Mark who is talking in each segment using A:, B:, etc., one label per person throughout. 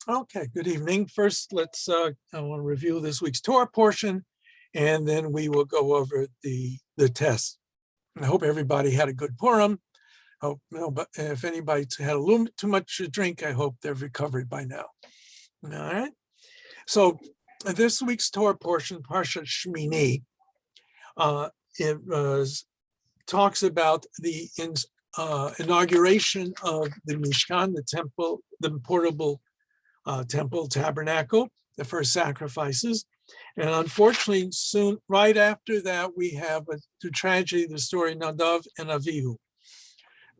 A: Okay, good evening. First, I want to review this week's Torah portion, and then we will go over the test. I hope everybody had a good Purim. But if anybody's had a little too much to drink, I hope they've recovered by now. All right. So this week's Torah portion, Parshat Shmini, it talks about the inauguration of the Mishkan, the temple, the portable temple tabernacle, the first sacrifices. And unfortunately, soon, right after that, we have the tragedy, the story Nadav and Avihu.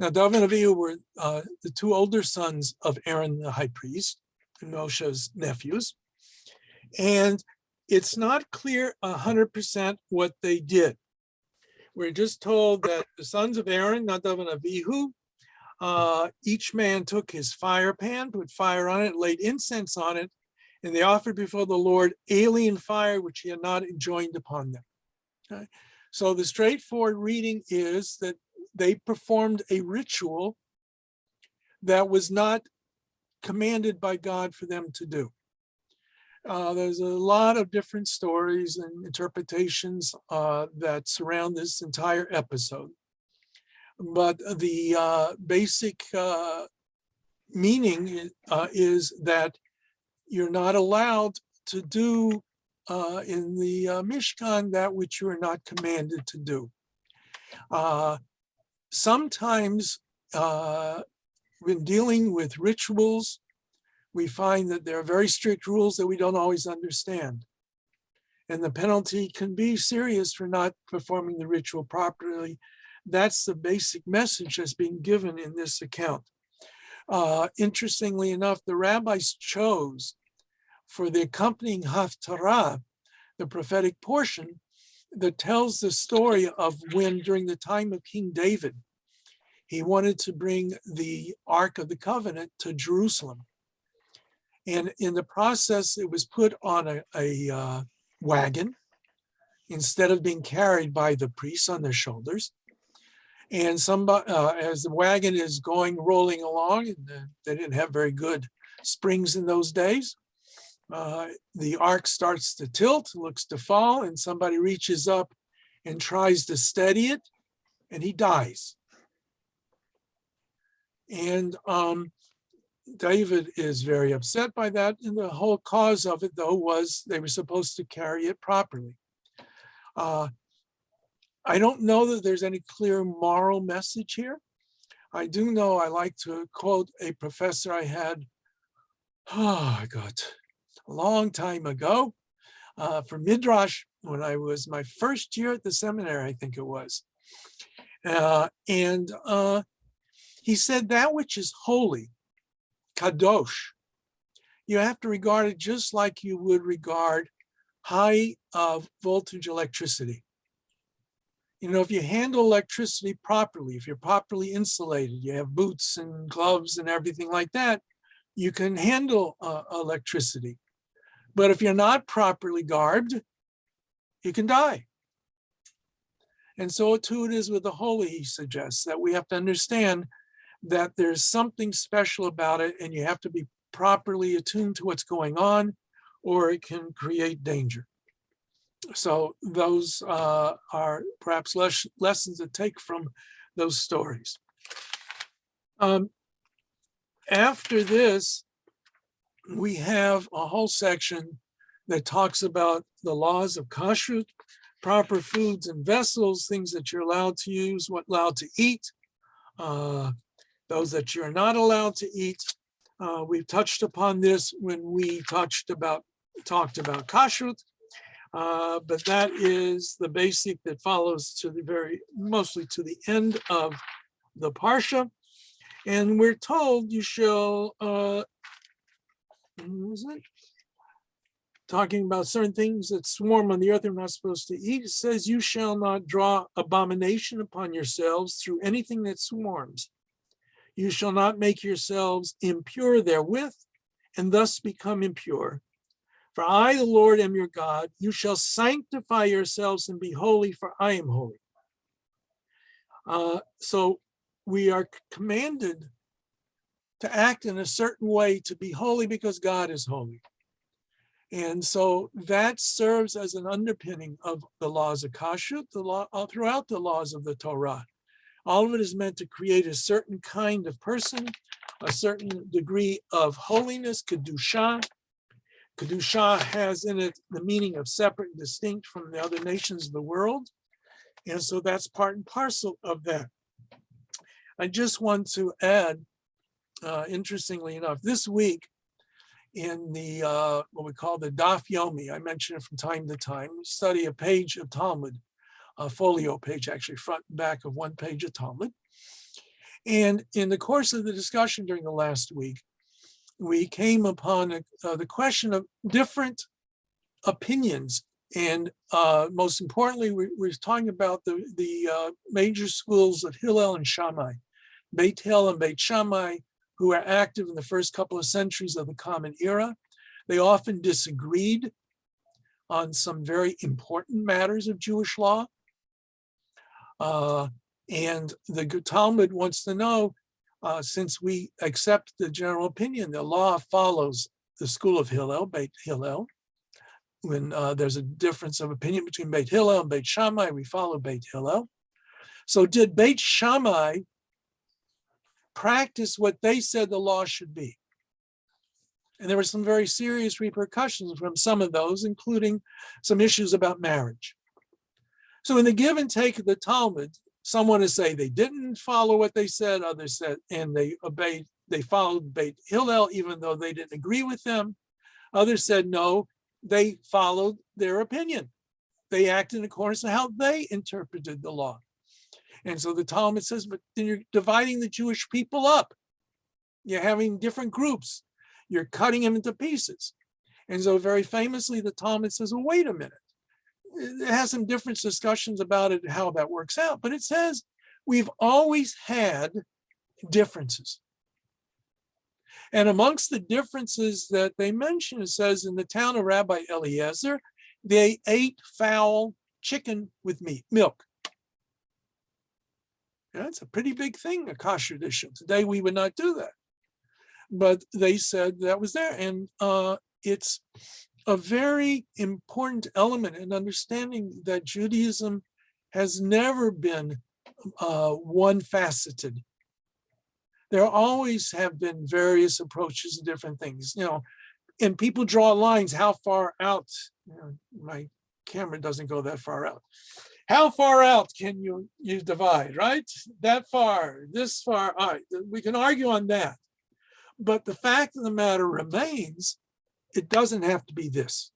A: Nadav and Avihu were the two older sons of Aaron the high priest, Moshe's nephews. And it's not clear 100% what they did. We're just told that the sons of Aaron, Nadav and Avihu, each man took his fire pan, put fire on it, laid incense on it, and they offered before the Lord alien fire, which he had not enjoined upon them. Okay? So the straightforward reading is that they performed a ritual that was not commanded by God for them to do. There's a lot of different stories and interpretations that surround this entire episode. But the basic meaning is that you're not allowed to do in the Mishkan that which you are not commanded to do. Sometimes when dealing with rituals, we find that there are very strict rules that we don't always understand. And the penalty can be serious for not performing the ritual properly. That's the basic message that's being given in this account. Interestingly enough, the rabbis chose for the accompanying Haftarah, the prophetic portion that tells the story of when, during the time of King David, he wanted to bring the Ark of the Covenant to Jerusalem. And in the process, it was put on a wagon instead of being carried by the priests on their shoulders. And as the wagon is rolling along, and they didn't have very good springs in those days, the ark starts to tilt, looks to fall, and somebody reaches up and tries to steady it, and he dies. And David is very upset by that, and the whole cause of it, though, was they were supposed to carry it properly. I don't know that there's any clear moral message here. I do know I like to quote a professor I had, a long time ago, from Midrash, when I was my first year at the seminary, I think it was. And he said that which is holy, kadosh, you have to regard it just like you would regard high voltage electricity. You know, if you handle electricity properly, if you're properly insulated, you have boots and gloves and everything like that, you can handle electricity. But if you're not properly garbed, you can die. And so too it is with the holy, he suggests, that we have to understand that there's something special about it, and you have to be properly attuned to what's going on, or it can create danger. So those are perhaps lessons to take from those stories. After this, we have a whole section that talks about the laws of kashrut, proper foods and vessels, things that you're allowed to use, what allowed to eat, those that you're not allowed to eat. We've touched upon this when we talked about kashrut. But that is the basic that follows to mostly to the end of the Parsha. And we're told you shall, talking about certain things that swarm on the earth are not supposed to eat. It says, you shall not draw abomination upon yourselves through anything that swarms. You shall not make yourselves impure therewith, and thus become impure. For I, the Lord, am your God. You shall sanctify yourselves and be holy, for I am holy. So we are commanded to act in a certain way, to be holy because God is holy. And so that serves as an underpinning of the laws of kashrut, throughout the laws of the Torah. All of it is meant to create a certain kind of person, a certain degree of holiness, kedusha. Kedusha has in it the meaning of separate and distinct from the other nations of the world. And so that's part and parcel of that. I just want to add, interestingly enough, this week in the what we call the Daf Yomi, I mention it from time to time, we study a page of Talmud, a folio page, actually front and back of one page of Talmud. And in the course of the discussion during the last week, we came upon the question of different opinions. And most importantly, we're talking about the major schools of Hillel and Shammai, Beit Hillel and Beit Shammai, who were active in the first couple of centuries of the Common Era. They often disagreed on some very important matters of Jewish law. And the Talmud wants to know, since we accept the general opinion, the law follows the school of Hillel, Beit Hillel. When there's a difference of opinion between Beit Hillel and Beit Shammai, we follow Beit Hillel. So did Beit Shammai practice what they said the law should be? And there were some very serious repercussions from some of those, including some issues about marriage. So in the give and take of the Talmud, some want to say they didn't follow what they said, others said, and they followed Beit Hillel, even though they didn't agree with them. Others said, no, they followed their opinion. They acted in accordance with how they interpreted the law. And so the Talmud says, but then you're dividing the Jewish people up. You're having different groups. You're cutting them into pieces. And so very famously, the Talmud says, well, wait a minute. It has some different discussions about it, how that works out. But it says, we've always had differences. And amongst the differences that they mention, it says in the town of Rabbi Eliezer, they ate fowl chicken with milk. That's a pretty big thing, a kosher dish. Today we would not do that. But they said that was there. And it's a very important element in understanding that Judaism has never been one-faceted. There always have been various approaches to different things, and people draw lines, how far out, my camera doesn't go that far out. How far out can you divide, right? That far, this far, all right, we can argue on that. But the fact of the matter remains, it doesn't have to be this.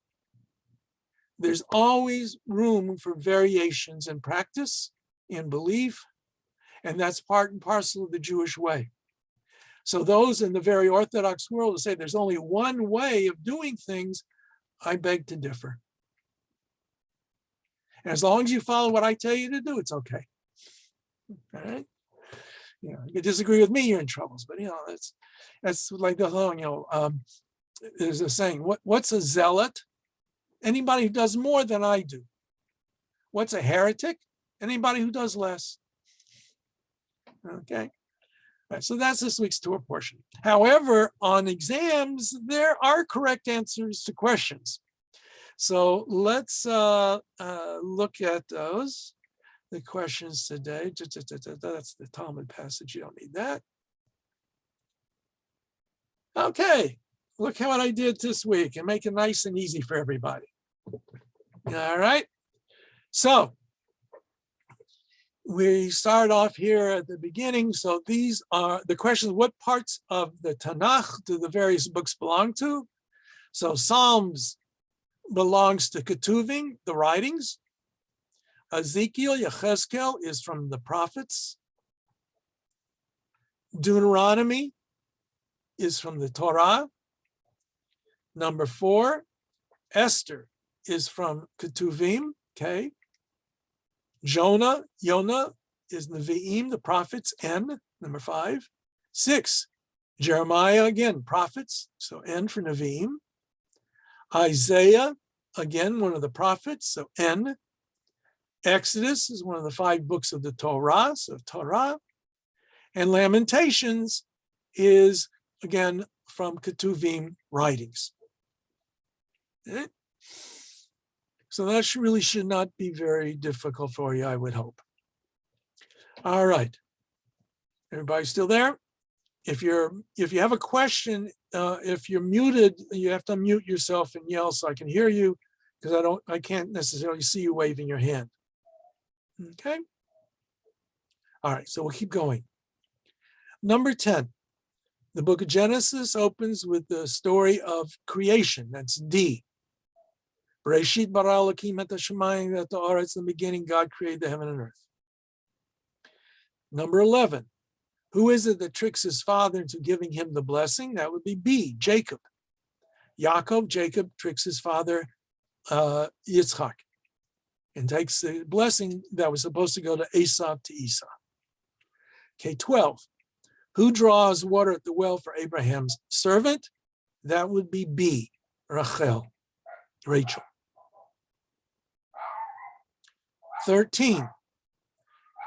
A: There's always room for variations in practice, in belief, and that's part and parcel of the Jewish way. So those in the very Orthodox world who say there's only one way of doing things, I beg to differ. And as long as you follow what I tell you to do, it's okay. All right? You disagree with me, you're in troubles. But that's like the whole, there's a saying, what's a zealot? Anybody who does more than I do. What's a heretic? Anybody who does less. Okay. All right, so that's this week's Torah portion. However, on exams, there are correct answers to questions. So let's look at those. The questions today. That's the Talmud passage. You don't need that. Okay. Look how what I did this week and make it nice and easy for everybody. All right. So we start off here at the beginning. So these are the questions. What parts of the Tanakh do the various books belong to? So Psalms belongs to Ketuvim, the writings. Ezekiel, Yechezkel is from the prophets. Deuteronomy is from the Torah. Number 4, Esther is from Ketuvim, okay. Yonah is Nevi'im, the prophets, N, number 5. 6, Jeremiah, again, prophets, so N for Nevi'im. Isaiah, again, one of the prophets, so N. Exodus is one of the 5 books of the Torah, so Torah. And Lamentations is again, from Ketuvim writings. Okay? So that really should not be very difficult for you, I would hope. All right. Everybody still there? If you have a question, if you're muted, you have to unmute yourself and yell so I can hear you, because I can't necessarily see you waving your hand. Okay. All right, so we'll keep going. Number 10, the book of Genesis opens with the story of creation. That's D. Bereshit bara Elokim et hashamayim et haaretz. In the beginning, God created the heaven and earth. Number 11, who is it that tricks his father into giving him the blessing? That would be B, Jacob. Jacob tricks his father, Yitzchak, and takes the blessing that was supposed to go to Esau to Esau. Okay, 12, who draws water at the well for Abraham's servant? That would be B, Rachel. 13,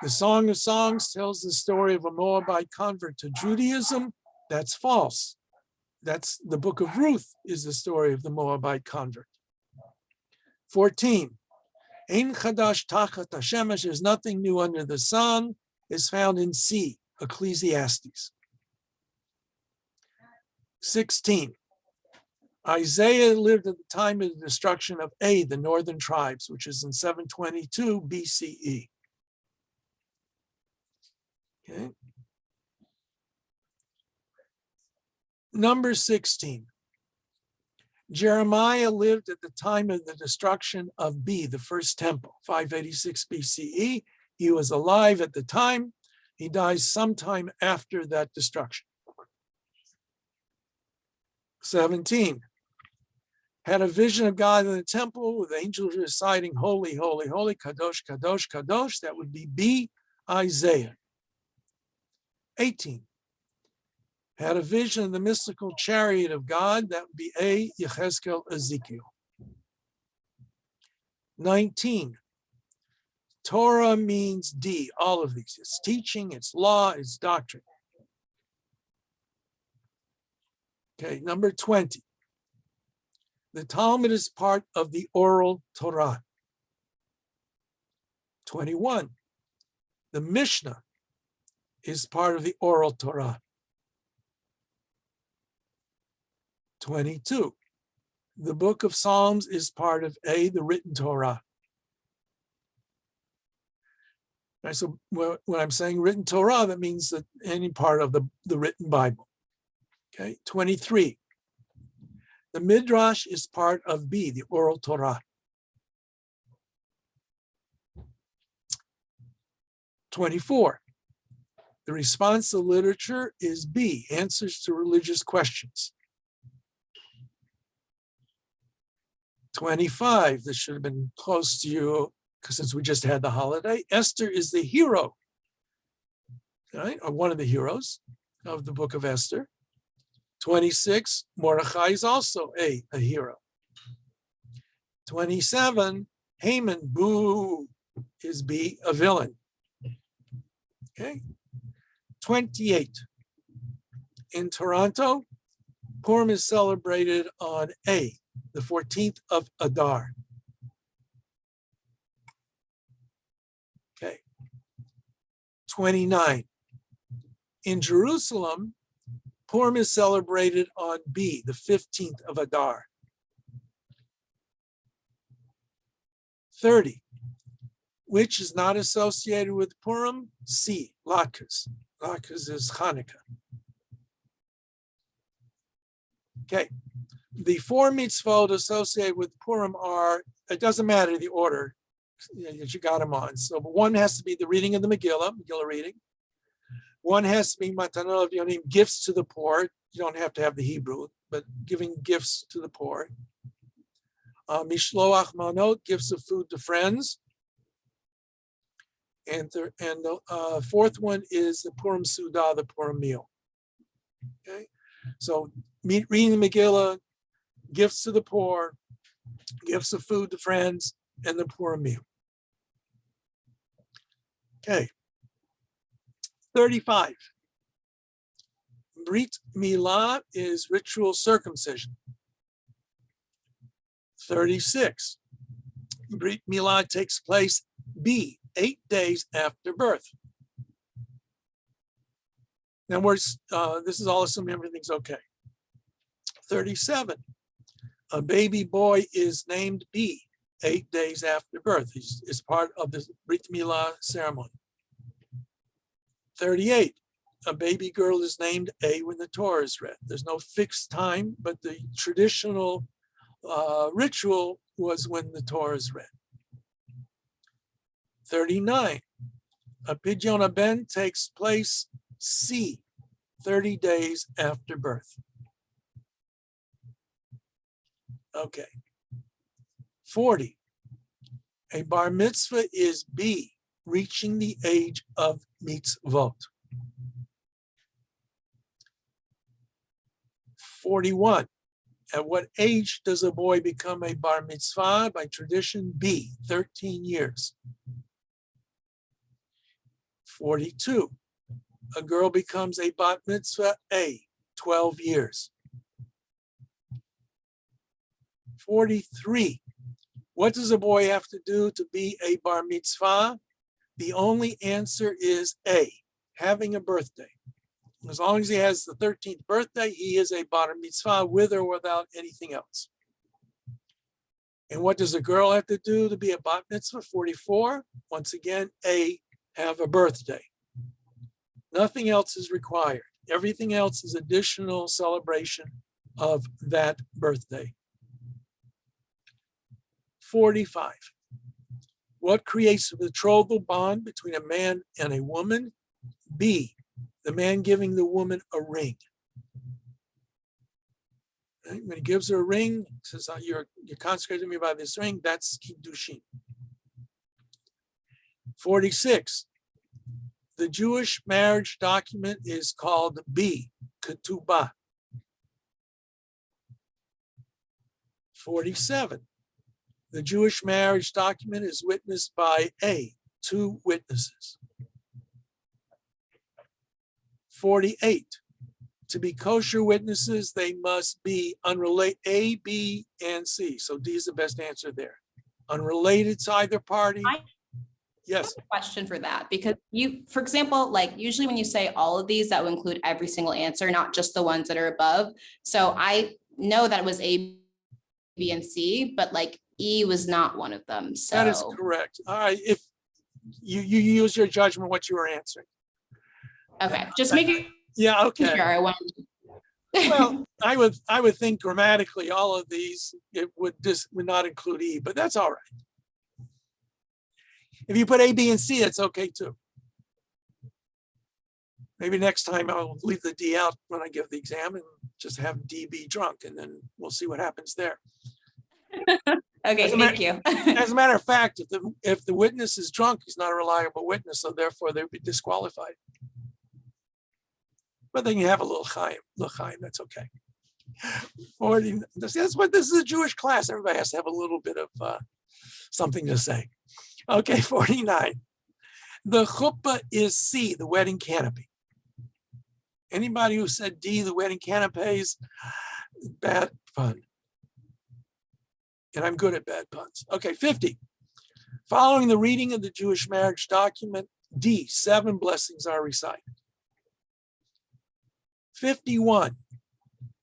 A: the Song of Songs tells the story of a Moabite convert to Judaism. That's false. That's the book of Ruth is the story of the Moabite convert. 14, Ein chadash tachat hashemesh, there's nothing new under the sun, is found in C, Ecclesiastes. 16, Isaiah lived at the time of the destruction of A, the northern tribes, which is in 722 BCE. Okay. Number 16, Jeremiah lived at the time of the destruction of B, the first temple, 586 BCE. He was alive at the time. He dies sometime after that destruction. 17, had a vision of God in the temple with angels reciting, holy, holy, holy, kadosh, kadosh, kadosh. That would be B, Isaiah. 18, had a vision of the mystical chariot of God. That would be A, Yechezkel, Ezekiel. 19, Torah means D, all of these. It's teaching, it's law, it's doctrine. Okay, number 20, the Talmud is part of the oral Torah. 21, the Mishnah is part of the oral Torah. 22, the book of Psalms is part of A, the written Torah. Right, so when I'm saying written Torah, that means that any part of the written Bible. Okay, 23, the Midrash is part of B, the oral Torah. 24, the response to literature is B, answers to religious questions. 25, this should have been close to you because since we just had the holiday, Esther is the hero, right? Or one of the heroes of the book of Esther. 26, Mordechai is also a hero. 27, Haman, boo, is B, a villain. Okay. 28, in Toronto, Purim is celebrated on A, the 14th of Adar. Okay. 29, in Jerusalem, Purim is celebrated on B, the 15th of Adar. 30, which is not associated with Purim? C, Latkes. Latkes is Hanukkah. Okay, the 4 mitzvot associated with Purim are, it doesn't matter the order that you got them on. So one has to be the reading of the Megillah reading. One has to be Matanot Yonim, gifts to the poor. You don't have to have the Hebrew, but giving gifts to the poor. Mishloach Manot, gifts of food to friends. And the fourth one is the Purim Sudah, the Purim meal. Okay, so reading the Megillah, gifts to the poor, gifts of food to friends, and the Purim meal. Okay. 35. Brit Milah is ritual circumcision. 36. Brit Milah takes place B, 8 days after birth. Now this is all assuming everything's okay. 37. A baby boy is named B 8 days after birth. He's is part of the Brit Milah ceremony. 38. A baby girl is named A when the Torah is read. There's no fixed time, but the traditional ritual was when the Torah is read. 39. A Pidyon Ben takes place C, 30 days after birth. Okay. 40. A bar mitzvah is B, reaching the age of mitzvot. 41. At what age does a boy become a bar mitzvah? By tradition, B, 13 years. 42. A girl becomes a bat mitzvah A, 12 years. 43. What does a boy have to do to be a bar mitzvah? The only answer is A, having a birthday. As long as he has the 13th birthday, he is a bar mitzvah with or without anything else. And what does a girl have to do to be a bat mitzvah? 44. Once again, A, have a birthday. Nothing else is required. Everything else is additional celebration of that birthday. 45. What creates a betrothal bond between a man and a woman? B, the man giving the woman a ring. Right? When he gives her a ring, says, you're consecrated to me by this ring, that's Kiddushin. 46. The Jewish marriage document is called B, Ketubah. 47. The Jewish marriage document is witnessed by A, 2 witnesses. 48. To be kosher witnesses, they must be unrelated, A, B, and C. So D is the best answer there. Unrelated to either party. Yes.
B: Question for that, because for example, like usually when you say all of these, that will include every single answer, not just the ones that are above. So I know that it was A, B, and C, but like E was not one of them. So
A: that is correct. All right, if you use your judgment, what you were answering.
B: Okay, just making
A: okay.
B: sure I wanted.
A: Well, I would think grammatically all of these it would not include E, but that's all right. If you put A, B, and C, that's okay too. Maybe next time I'll leave the D out when I give the exam and just have D be drunk, and then we'll see what happens there.
B: Okay, thank you.
A: As a matter of fact, if the witness is drunk, he's not a reliable witness, so therefore they'll be disqualified. But then you have a little chaim, that's okay. 40, that's what this is a Jewish class. Everybody has to have a little bit of something to say. Okay, 49. The chuppah is C, the wedding canopy. Anybody who said D, the wedding canopies, bad pun. And I'm good at bad puns. Okay, 50. Following the reading of the Jewish marriage document, D, 7 blessings are recited. 51.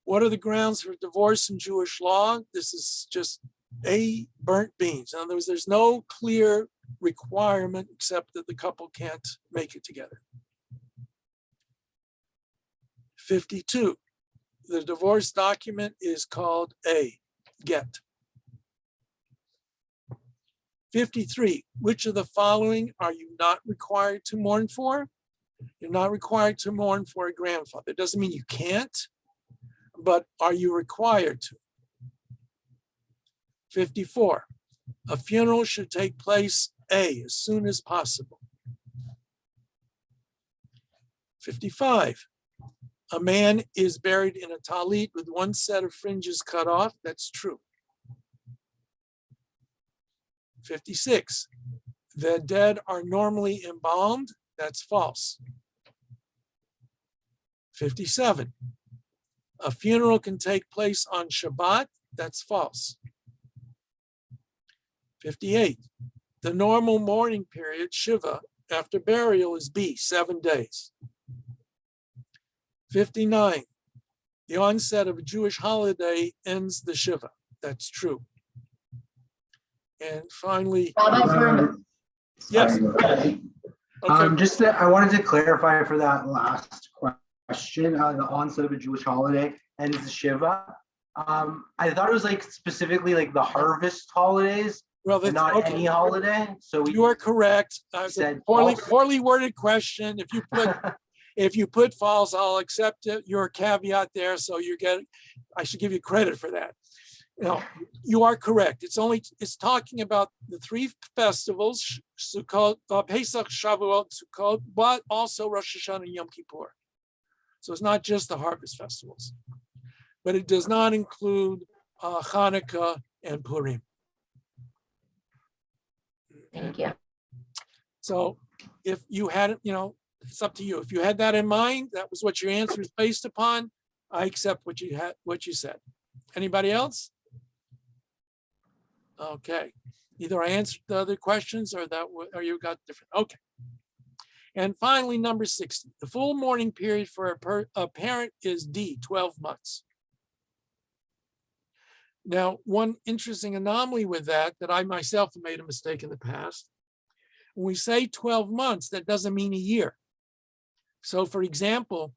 A: What are the grounds for divorce in Jewish law? This is just A, burnt beans. In other words, there's no clear requirement except that the couple can't make it together. 52. The divorce document is called A, get. 53. Which of the following are you not required to mourn for? You're not required to mourn for a grandfather. It doesn't mean you can't, but are you required to? 54. A funeral should take place A, as soon as possible. 55. A man is buried in a talit with one set of fringes cut off. That's true. 56. The dead are normally embalmed. That's false. 57. A funeral can take place on Shabbat. That's false. 58. The normal mourning period, Shiva, after burial is B, 7 days. 59. The onset of a Jewish holiday ends the Shiva. That's true. And finally, yes. Okay.
C: I wanted to clarify for that last question, the onset of a Jewish holiday ends the Shiva. I thought it was like specifically like the harvest holidays,
A: Well, that's
C: not
A: okay.
C: any holiday. So
A: You are correct. It's a
C: said
A: poorly worded question. If you put false, I'll accept it. Your caveat there, so I should give you credit for that. No, you are correct. It's talking about the 3 festivals, Sukkot, Pesach, Shavuot, Sukkot, but also Rosh Hashanah and Yom Kippur. So it's not just the harvest festivals, but it does not include Hanukkah and Purim.
D: Thank you.
A: So if you had, it's up to you. If you had that in mind, that was what your answer is based upon, I accept what you said. Anybody else? Okay. Either I answered the other questions or you got different. Okay. And finally, number 60. The full mourning period for a parent is D, 12 months. Now, one interesting anomaly with that I myself have made a mistake in the past. When we say 12 months, that doesn't mean a year. So for example,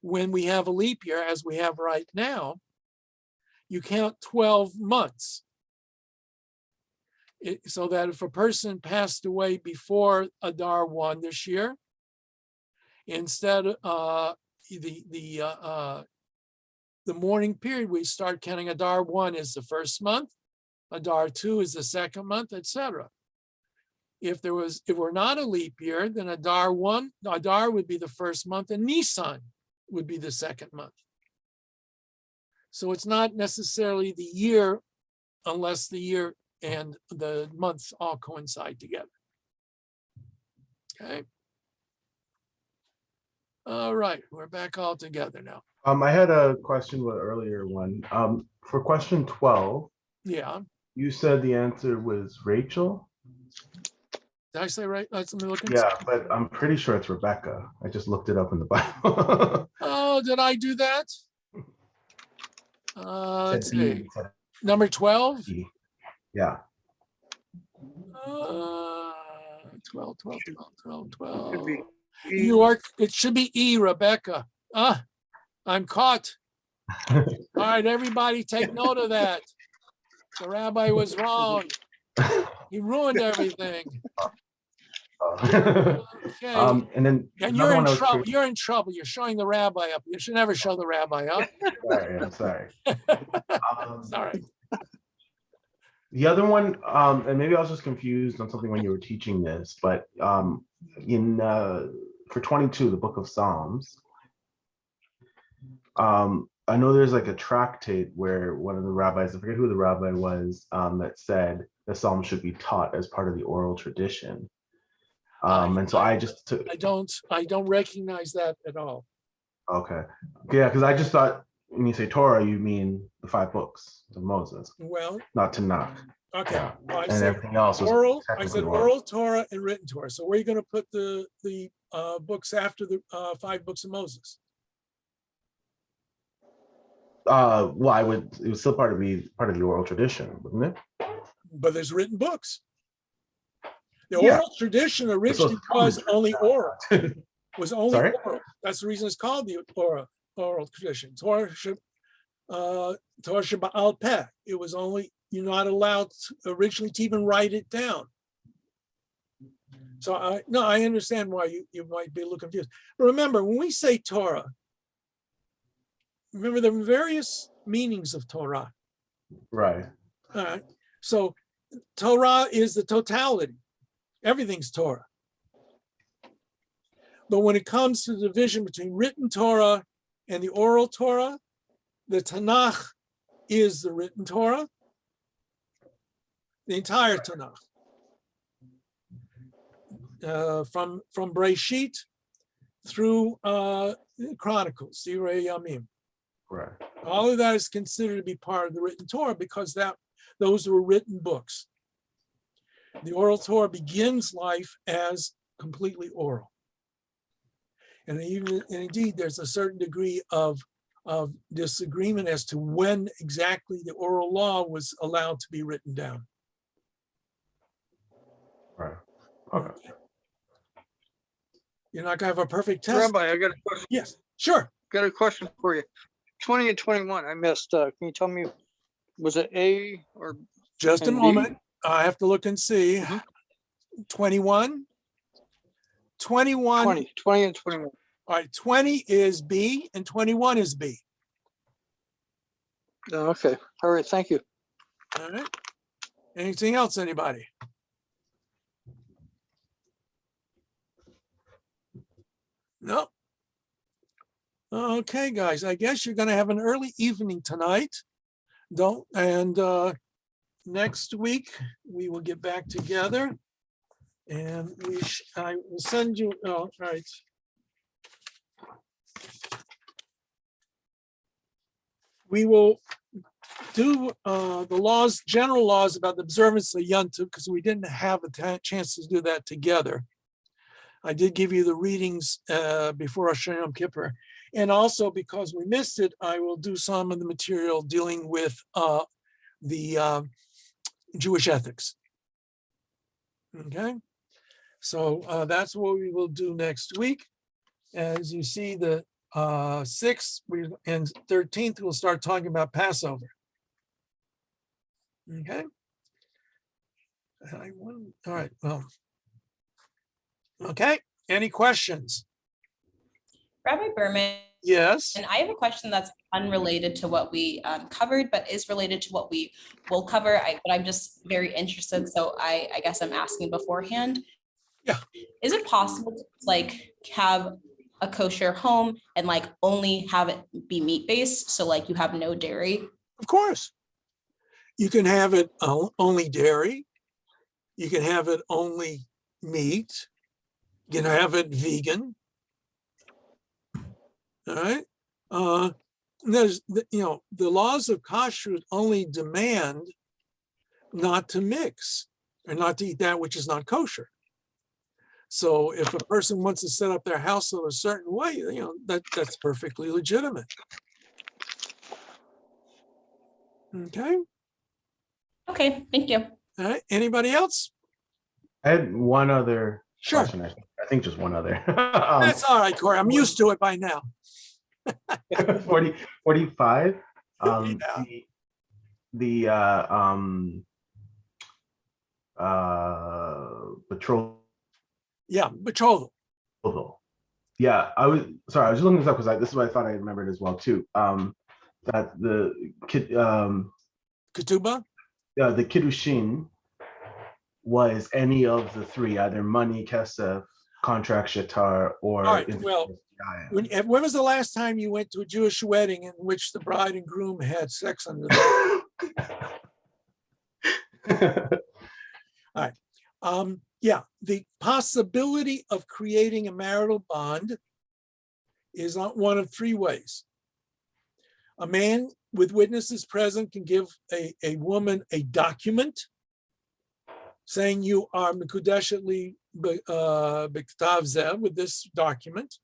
A: when we have a leap year, as we have right now, you count 12 months. So that if a person passed away before Adar 1 this year, instead the mourning period, we start counting Adar 1 is the first month, Adar 2 is the second month, etc. If we're not a leap year, then Adar would be the first month and Nisan would be the second month. So it's not necessarily the year unless the year and the months all coincide together. Okay. All right, we're back all together now.
E: I had a question with earlier one. For question 12,
A: Yeah.
E: you said the answer was Rachel.
A: Did I say right? Let me look.
E: Yeah, but I'm pretty sure it's Rebecca. I just looked it up in the Bible.
A: Oh, did I do that? Let's
E: Said
A: see.
E: B, said
A: Number 12?
E: B. Yeah.
A: 12. It should be E, Rebecca. I'm caught. All right, everybody take note of that. The rabbi was wrong. He ruined everything. Okay.
E: And then
A: you're in trouble. You're in trouble. You're showing the rabbi up. You should never show the rabbi up.
E: Sorry, I'm sorry.
A: Sorry.
E: The other one, and maybe I was just confused on something when you were teaching this, but for 22, the book of Psalms, I know there's like a tractate where one of the rabbis, I forget who the rabbi was, that said the Psalms should be taught as part of the oral tradition. And so I just took.
A: I don't recognize that at all.
E: Okay. Yeah, because I just thought when you say Torah, you mean the 5 books of Moses.
A: Well,
E: not Tanakh.
A: Okay.
E: Yeah.
A: Well,
E: And everything else was
A: oral. I
E: technically
A: said oral Torah and written Torah. So where are you going to put the books after the 5 books of Moses?
E: Well, it was still part of the oral tradition, wouldn't it?
A: But there's written books. The
E: Yeah.
A: oral tradition originally was only oral. Was only
E: Sorry?
A: oral. That's the reason it's called the oral tradition. Torah Sheba'al Peh. It was only, you're not allowed originally to even write it down. So I understand why you might be a little confused. But remember, when we say Torah, remember there are various meanings of Torah.
E: Right.
A: All right. So Torah is the totality. Everything's Torah. But when it comes to the division between written Torah and the oral Torah, the Tanakh is the written Torah, the entire Tanakh. From Breshit through Chronicles, Zirei Yamim.
E: Correct.
A: All of that is considered to be part of the written Torah because those were written books. The oral Torah begins life as completely oral. And indeed, there's a certain degree of disagreement as to when exactly the oral law was allowed to be written down.
E: Right. Okay.
A: You're not gonna have a perfect test.
D: Rabbi, I got a question.
A: Yes, sure.
D: Got a question for you. 20 and 21, I missed. Can you tell me, was it A or
A: Just a
D: and B?
A: moment. I have to look and see.
D: Mhm.
A: 21. 21.
D: 20 and 21?
A: All right, 20 is B and 21 is B.
D: Oh, okay. All right. Thank you.
A: All right. Anything else, anybody? No. Okay, guys, I guess you're gonna have an early evening tonight. Next week, we will get back together. And I will send you, all right. We will do the laws, general laws about the observance of Yom Tov, because we didn't have a chance to do that together. I did give you the readings before Rosh Hashanah Yom Kippur. And also because we missed it, I will do some of the material dealing with the Jewish ethics. Okay, so that's what we will do next week. As you see, the 6th and 13th, we'll start talking about Passover. Okay. All right. Well. Okay. Any questions?
B: Rabbi Berman,
A: Yes.
B: and I have a question that's unrelated to what we covered, but is related to what we will cover. But I'm just very interested, so I guess I'm asking beforehand.
A: Yeah.
B: Is it possible to like have a kosher home and like only have it be meat based, so like you have no dairy?
A: Of course. You can have it only dairy. You can have it only meat. You can have it vegan. All right. There's, the laws of kashrut only demand not to mix or not to eat that which is not kosher. So if a person wants to set up their house in a certain way, that's perfectly legitimate. Okay.
B: Okay, thank you.
A: All right. Anybody else?
E: I had one other
A: Sure.
E: question. I think just one other.
A: That's all right, Corey. I'm used to it by now.
E: 45.
A: Yeah.
E: The betrothal.
A: Yeah, betrothal.
E: Yeah, I was just looking this up because this is what I thought I remembered as well too. That the
A: Ketubah?
E: the kiddushin was any of the three, either money, kesef, contract shatar, or.
A: All right, well, when was the last time you went to a Jewish wedding in which the bride and groom had sex under the All right. Yeah, the possibility of creating a marital bond is one of three ways. A man with witnesses present can give a woman a document saying you are mikudeshet b'ktav zeh with this document.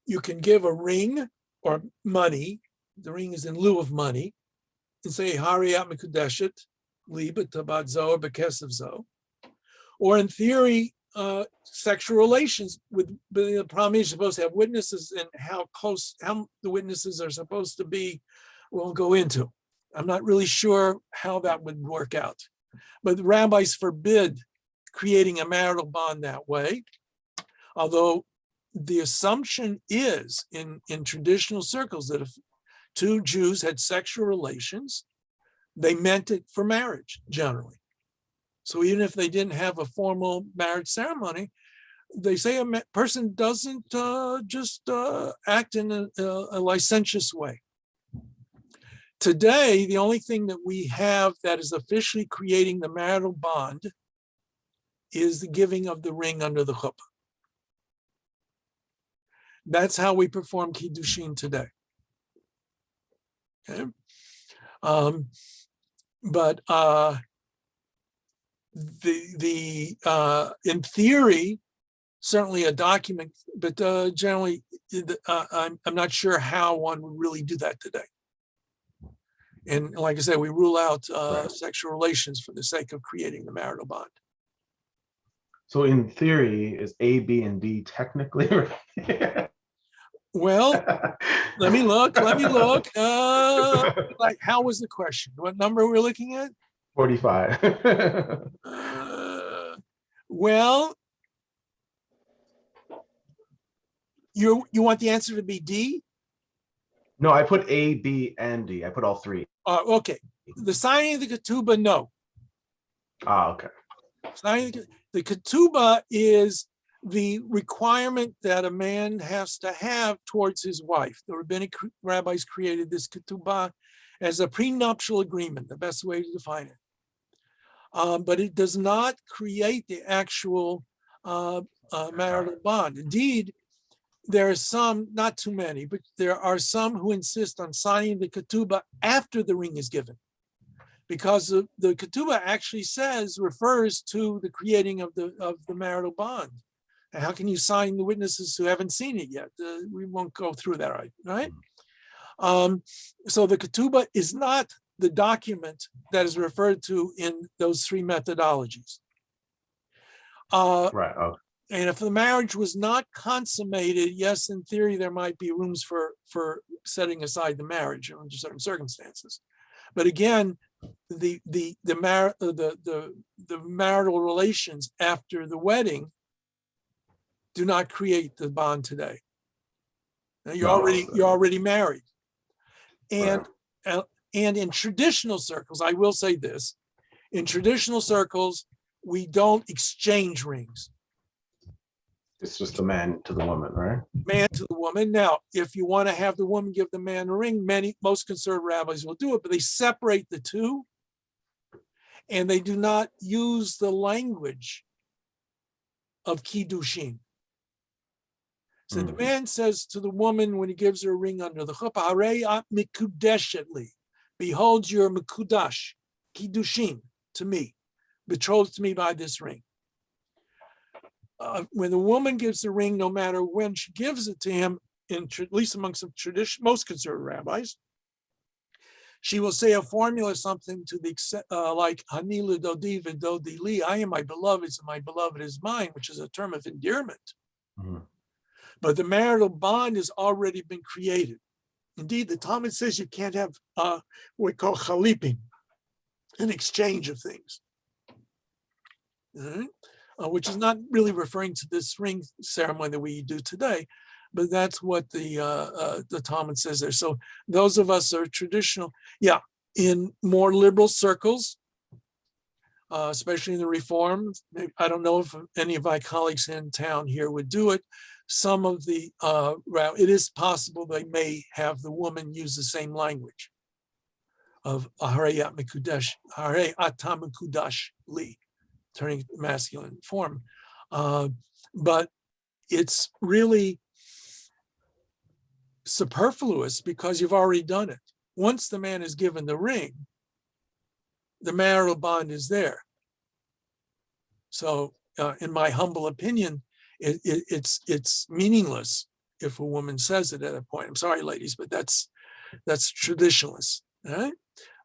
A: You can give a ring or money. The ring is in lieu of money, and say Hariyat mikudeshet li b'tabat zo or b'kesav zo. Or in theory, sexual relations with the problem is you're supposed to have witnesses, and how the witnesses are supposed to be, we'll go into. I'm not really sure how that would work out. But the rabbis forbid creating a marital bond that way. Although the assumption is in traditional circles that if two Jews had sexual relations, they meant it for marriage generally. So even if they didn't have a formal marriage ceremony, they say a person doesn't just act in a licentious way. Today, the only thing that we have that is officially creating the marital bond is the giving of the ring under the chuppah. That's how we perform Kiddushin today. Okay. But in theory, certainly a document, but generally, I'm not sure how one would really do that today. And like I said, we rule out sexual relations for the sake of creating the marital bond.
E: So in theory, is A, B, and D technically right?
A: Well, let me look. Like, how was the question? What number we're looking at?
E: 45.
A: Well, you want the answer to be D?
E: No, I put A, B, and D. I put all three.
A: Okay. The signing of the ketubah, no.
E: Okay.
A: The ketubah is the requirement that a man has to have towards his wife. The rabbinic rabbis created this ketubah as a prenuptial agreement, the best way to define it. But it does not create the actual marital bond. Indeed, there are some, not too many, but there are some who insist on signing the ketubah after the ring is given, because the ketubah actually refers to the creating of the marital bond. And how can you sign the witnesses who haven't seen it yet? We won't go through that, right? So the ketubah is not the document that is referred to in those three methodologies.
E: Right. Okay.
A: And if the marriage was not consummated, yes, in theory, there might be rooms for setting aside the marriage under certain circumstances. But again, the marital relations after the wedding do not create the bond today. Now, you're already married. And in traditional circles, I will say this, in traditional circles, we don't exchange rings.
E: It's just the man to the woman, right?
A: Man to the woman. Now, if you want to have the woman give the man a ring, most conservative rabbis will do it, but they separate the two, and they do not use the language of Kiddushin. So the man says to the woman when he gives her a ring under the chuppah, "Harei at mikudeshet li," behold, you're mikudash, Kiddushin, to me, betrothed to me by this ring. When the woman gives the ring, no matter when she gives it to him, at least amongst most conservative rabbis, she will say a formula, something to the like "Hani l'dodi v'dodi li," I am my beloved's and my beloved is mine, which is a term of endearment. But the marital bond has already been created. Indeed, the Talmud says you can't have what we call chalipim, an exchange of things. Which is not really referring to this ring ceremony that we do today, but that's what the Talmud says there. So those of us are traditional, in more liberal circles, especially in the Reform. I don't know if any of my colleagues in town here would do it. Some of the, it is possible they may have the woman use the same language of Harei at mikudash, Harei ata mikudash li, turning masculine form. But it's really superfluous because you've already done it. Once the man is given the ring, the marital bond is there. So in my humble opinion, it's meaningless if a woman says it at a point. I'm sorry, ladies, but that's traditionalist. Right?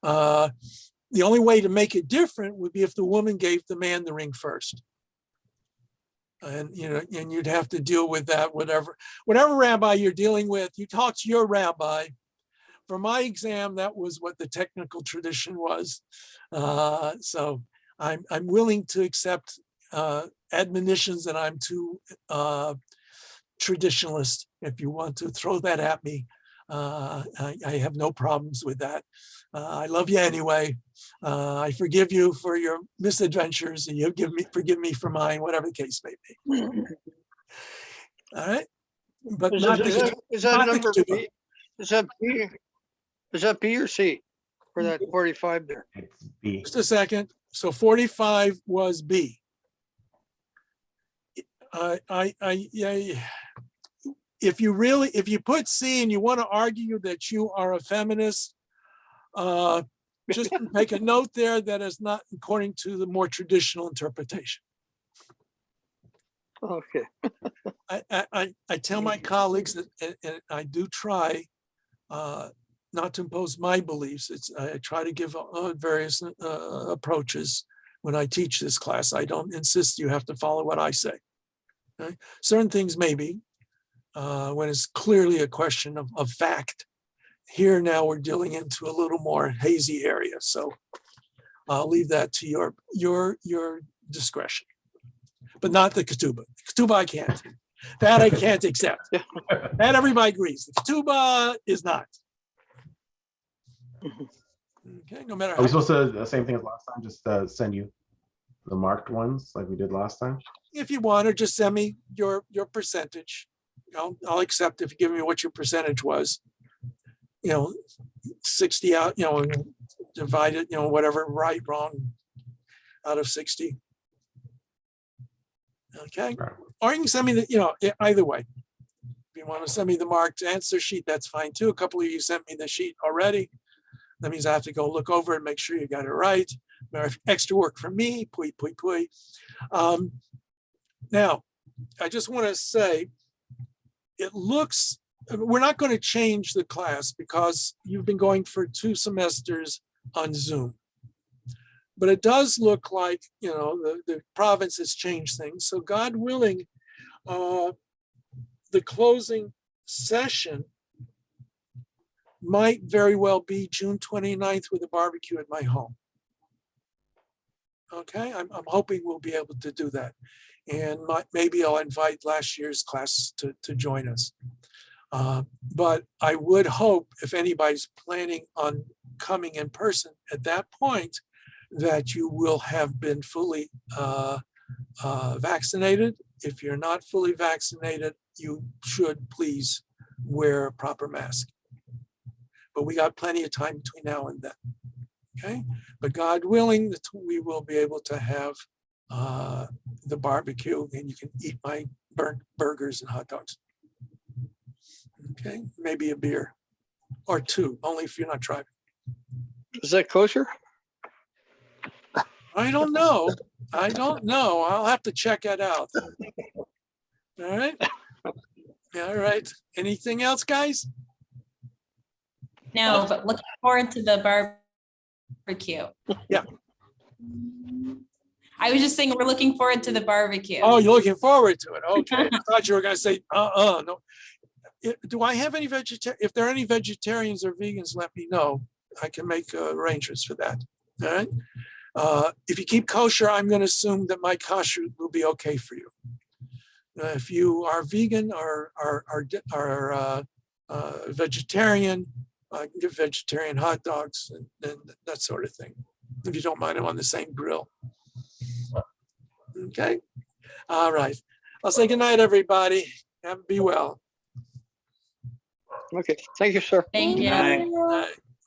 A: The only way to make it different would be if the woman gave the man the ring first. And you'd have to deal with that, whatever rabbi you're dealing with, you talk to your rabbi. For my exam, that was what the technical tradition was. So I'm willing to accept admonitions that I'm too traditionalist. If you want to throw that at me, I have no problems with that. I love you anyway. I forgive you for your misadventures, and you forgive me for mine, whatever the case may be. All right, but
D: Is
A: not
D: that
A: not
D: number
A: the
D: B? Is that B? Is that B or C for that 45 there?
E: It's B.
A: Just a second. So 45 was B. if you put C and you want to argue that you are a feminist, just make a note there that is not according to the more traditional interpretation.
D: Okay.
A: I tell my colleagues that, and I do try not to impose my beliefs. I try to give various approaches when I teach this class. I don't insist you have to follow what I say. Okay? Certain things maybe, when it's clearly a question of fact. Here now we're dealing into a little more hazy area. So I'll leave that to your discretion. But not the ketubah. Ketubah I can't. That I can't accept. That everybody agrees. The ketubah is not. Okay, no matter
E: Are we
A: how,
E: supposed to, the same thing as last time, just send you the marked ones like we did last time?
A: if you want, or just send me your percentage. I'll accept if you give me what your percentage was. 60 out, and divide it, whatever, right, wrong, out of 60. Okay.
E: Right.
A: Or you can send me either way. If you want to send me the marked answer sheet, that's fine too. A couple of you sent me the sheet already. That means I have to go look over and make sure you got it right. Extra work for me. Pui, pui, pui. Now, I just want to say, we're not going to change the class because you've been going for 2 semesters on Zoom. But it does look like, the province has changed things. So God willing, the closing session might very well be June 29th with a barbecue at my home. Okay, I'm hoping we'll be able to do that. And maybe I'll invite last year's class to join us. But I would hope if anybody's planning on coming in person at that point, that you will have been fully vaccinated. If you're not fully vaccinated, you should please wear a proper mask. But we got plenty of time between now and then. Okay, but God willing, we will be able to have the barbecue, and you can eat my burnt burgers and hot dogs. Okay, maybe a beer or 2, only if you're not driving.
D: Is that kosher?
A: I don't know. I'll have to check it out. All right. Yeah, all right. Anything else, guys?
B: No, but looking forward to the barbecue.
A: Yeah.
B: I was just saying we're looking forward to the barbecue.
A: Oh, you're looking forward to it. Okay. I thought you were going to say, no. Do I have any if there are any vegetarians or vegans, let me know. I can make arrangements for that. All right. If you keep kosher, I'm going to assume that my kashrut will be okay for you. If you are vegan or are vegetarian, I can give vegetarian hot dogs and that sort of thing. If you don't mind them on the same grill. Okay. All right. I'll say good night, everybody. Be well.
D: Okay, thank you, sir.
B: Thank you.
A: All right.